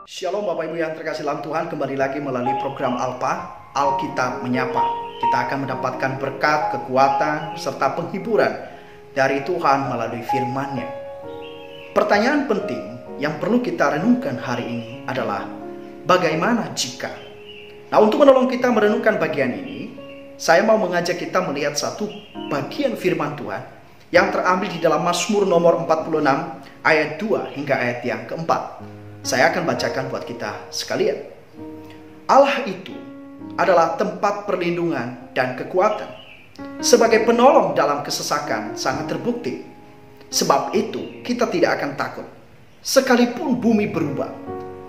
Shalom Bapak Ibu yang terkasih dalam Tuhan, kembali lagi melalui program Alpa, Alkitab Menyapa. Kita akan mendapatkan berkat, kekuatan, serta penghiburan dari Tuhan melalui firman-Nya. Pertanyaan penting yang perlu kita renungkan hari ini adalah bagaimana jika? Nah, untuk menolong kita merenungkan bagian ini, saya mau mengajak kita melihat satu bagian firman Tuhan yang terambil di dalam Mazmur nomor 46 ayat 2 hingga ayat yang keempat. Saya akan bacakan buat kita sekalian. Allah itu adalah tempat perlindungan dan kekuatan. Sebagai penolong dalam kesesakan sangat terbukti. Sebab itu kita tidak akan takut. Sekalipun bumi berubah,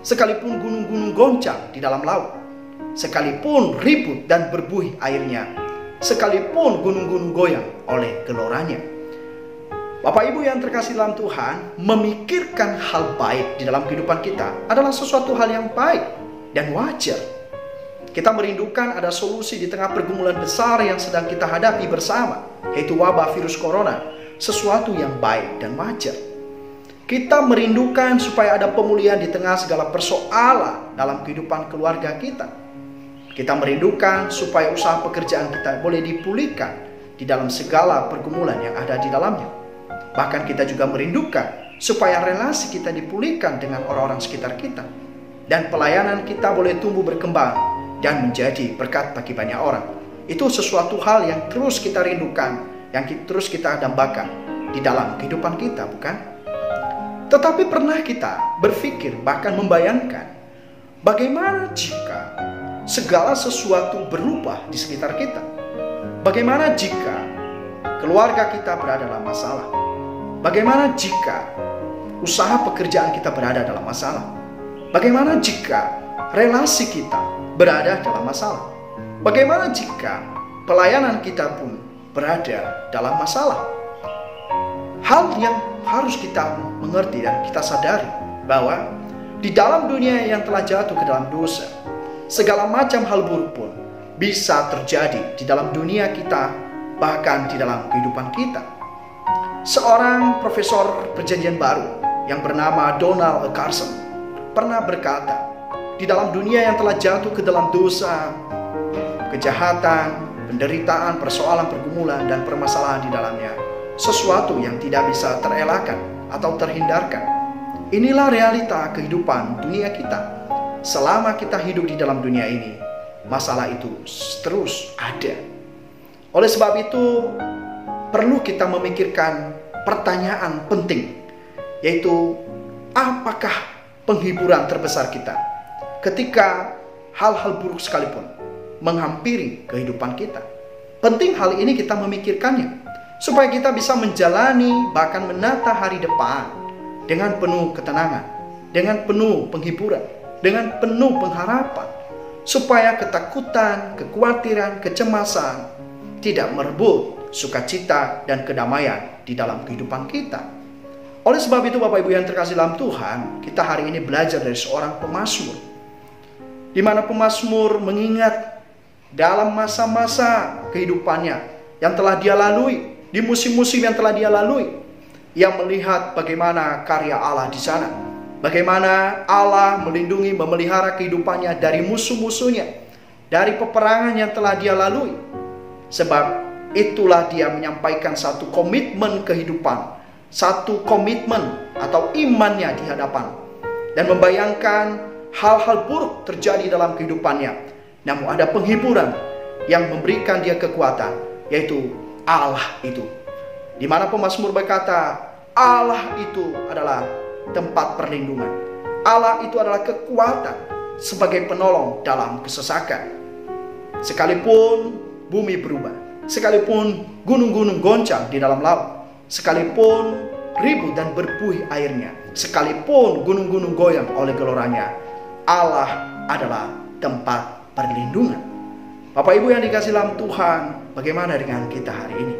sekalipun gunung-gunung goncang di dalam laut, sekalipun ribut dan berbuih airnya, sekalipun gunung-gunung goyang oleh geloranya. Bapak Ibu yang terkasih dalam Tuhan, memikirkan hal baik di dalam kehidupan kita adalah sesuatu hal yang baik dan wajar. Kita merindukan ada solusi di tengah pergumulan besar yang sedang kita hadapi bersama, yaitu wabah virus corona, sesuatu yang baik dan wajar. Kita merindukan supaya ada pemulihan di tengah segala persoalan dalam kehidupan keluarga kita. Kita merindukan supaya usaha pekerjaan kita boleh dipulihkan di dalam segala pergumulan yang ada di dalamnya. Bahkan kita juga merindukan supaya relasi kita dipulihkan dengan orang-orang sekitar kita. Dan pelayanan kita boleh tumbuh berkembang dan menjadi berkat bagi banyak orang. Itu sesuatu hal yang terus kita rindukan, yang terus kita dambakan di dalam kehidupan kita, bukan? Tetapi pernah kita berpikir, bahkan membayangkan, bagaimana jika segala sesuatu berubah di sekitar kita? Bagaimana jika keluarga kita berada dalam masalah? Bagaimana jika usaha pekerjaan kita berada dalam masalah? Bagaimana jika relasi kita berada dalam masalah? Bagaimana jika pelayanan kita pun berada dalam masalah? Hal yang harus kita mengerti dan kita sadari bahwa di dalam dunia yang telah jatuh ke dalam dosa, segala macam hal buruk pun bisa terjadi di dalam dunia kita, bahkan di dalam kehidupan kita. Seorang profesor perjanjian baru yang bernama Donald Carson pernah berkata, di dalam dunia yang telah jatuh ke dalam dosa, kejahatan, penderitaan, persoalan, pergumulan, dan permasalahan di dalamnya, sesuatu yang tidak bisa terelakkan atau terhindarkan. Inilah realita kehidupan dunia kita. Selama kita hidup di dalam dunia ini, masalah itu terus ada. Oleh sebab itu, perlu kita memikirkan pertanyaan penting, yaitu apakah penghiburan terbesar kita ketika hal-hal buruk sekalipun menghampiri kehidupan kita. Penting hal ini kita memikirkannya supaya kita bisa menjalani bahkan menata hari depan dengan penuh ketenangan, dengan penuh penghiburan, dengan penuh pengharapan, supaya ketakutan, kekhawatiran, kecemasan tidak merebut sukacita dan kedamaian di dalam kehidupan kita. Oleh sebab itu Bapak Ibu yang terkasih dalam Tuhan, kita hari ini belajar dari seorang pemazmur, di mana pemazmur mengingat dalam masa-masa kehidupannya yang telah dia lalui, di musim-musim yang telah dia lalui, yang melihat bagaimana karya Allah di sana, bagaimana Allah melindungi, memelihara kehidupannya dari musuh-musuhnya, dari peperangan yang telah dia lalui. Sebab itulah dia menyampaikan satu komitmen kehidupan, satu komitmen atau imannya di hadapan, dan membayangkan hal-hal buruk terjadi dalam kehidupannya, namun ada penghiburan yang memberikan dia kekuatan, yaitu Allah itu. Di mana pemazmur berkata, Allah itu adalah tempat perlindungan, Allah itu adalah kekuatan sebagai penolong dalam kesesakan. Sekalipun bumi berubah, sekalipun gunung-gunung goncang di dalam laut, sekalipun ribut dan berbuih airnya, sekalipun gunung-gunung goyang oleh geloranya, Allah adalah tempat perlindungan. Bapak Ibu yang dikasihi dalam Tuhan, bagaimana dengan kita hari ini?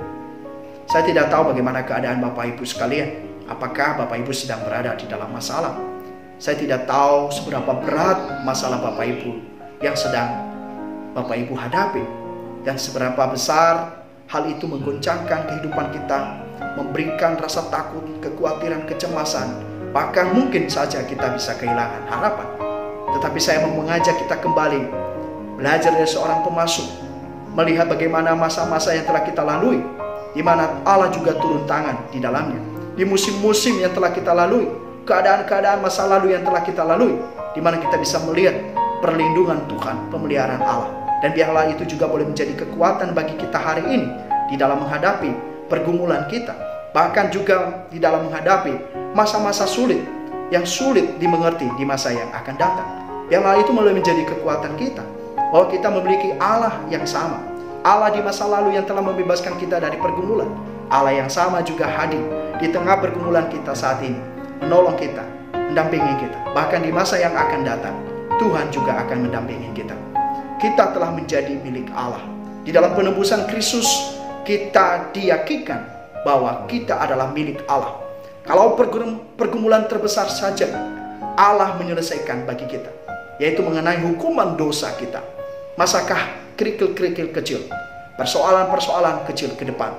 Saya tidak tahu bagaimana keadaan Bapak Ibu sekalian. Apakah Bapak Ibu sedang berada di dalam masalah? Saya tidak tahu seberapa berat masalah Bapak Ibu yang sedang Bapak Ibu hadapi, dan seberapa besar hal itu menggoncangkan kehidupan kita, memberikan rasa takut, kekhawatiran, kecemasan, bahkan mungkin saja kita bisa kehilangan harapan. Tetapi saya mau mengajak kita kembali belajar dari seorang pemasuk, melihat bagaimana masa-masa yang telah kita lalui, di mana Allah juga turun tangan di dalamnya. Di musim-musim yang telah kita lalui, keadaan-keadaan masa lalu yang telah kita lalui, di mana kita bisa melihat perlindungan Tuhan, pemeliharaan Allah. Dan biarlah itu juga boleh menjadi kekuatan bagi kita hari ini di dalam menghadapi pergumulan kita, bahkan juga di dalam menghadapi masa-masa sulit yang sulit dimengerti di masa yang akan datang. Biarlah itu boleh menjadi kekuatan kita, bahwa kita memiliki Allah yang sama. Allah di masa lalu yang telah membebaskan kita dari pergumulan, Allah yang sama juga hadir di tengah pergumulan kita saat ini, menolong kita, mendampingi kita. Bahkan di masa yang akan datang, Tuhan juga akan mendampingi kita. Kita telah menjadi milik Allah. Di dalam penebusan Kristus, kita diyakinkan bahwa kita adalah milik Allah. Kalau pergumulan terbesar saja Allah menyelesaikan bagi kita, yaitu mengenai hukuman dosa kita, masakah kerikil-kerikil kecil, persoalan-persoalan kecil ke depan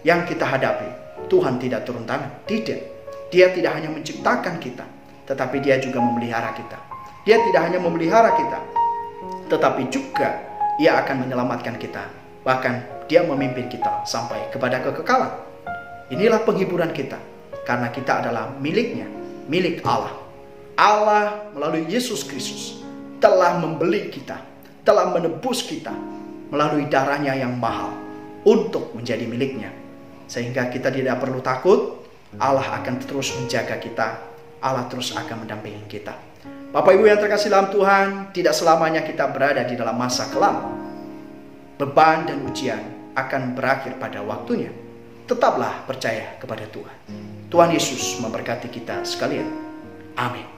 yang kita hadapi, Tuhan tidak turun tangan? Tidak. Dia tidak hanya menciptakan kita, tetapi Dia juga memelihara kita. Dia tidak hanya memelihara kita, tetapi juga Ia akan menyelamatkan kita. Bahkan Dia memimpin kita sampai kepada kekekalan. Inilah penghiburan kita, karena kita adalah miliknya, milik Allah. Allah melalui Yesus Kristus telah membeli kita, telah menebus kita melalui darahnya yang mahal untuk menjadi miliknya. Sehingga kita tidak perlu takut, Allah akan terus menjaga kita, Allah terus akan mendampingi kita. Bapak Ibu yang terkasih dalam Tuhan, tidak selamanya kita berada di dalam masa kelam. Beban dan ujian akan berakhir pada waktunya. Tetaplah percaya kepada Tuhan. Tuhan Yesus memberkati kita sekalian. Amin.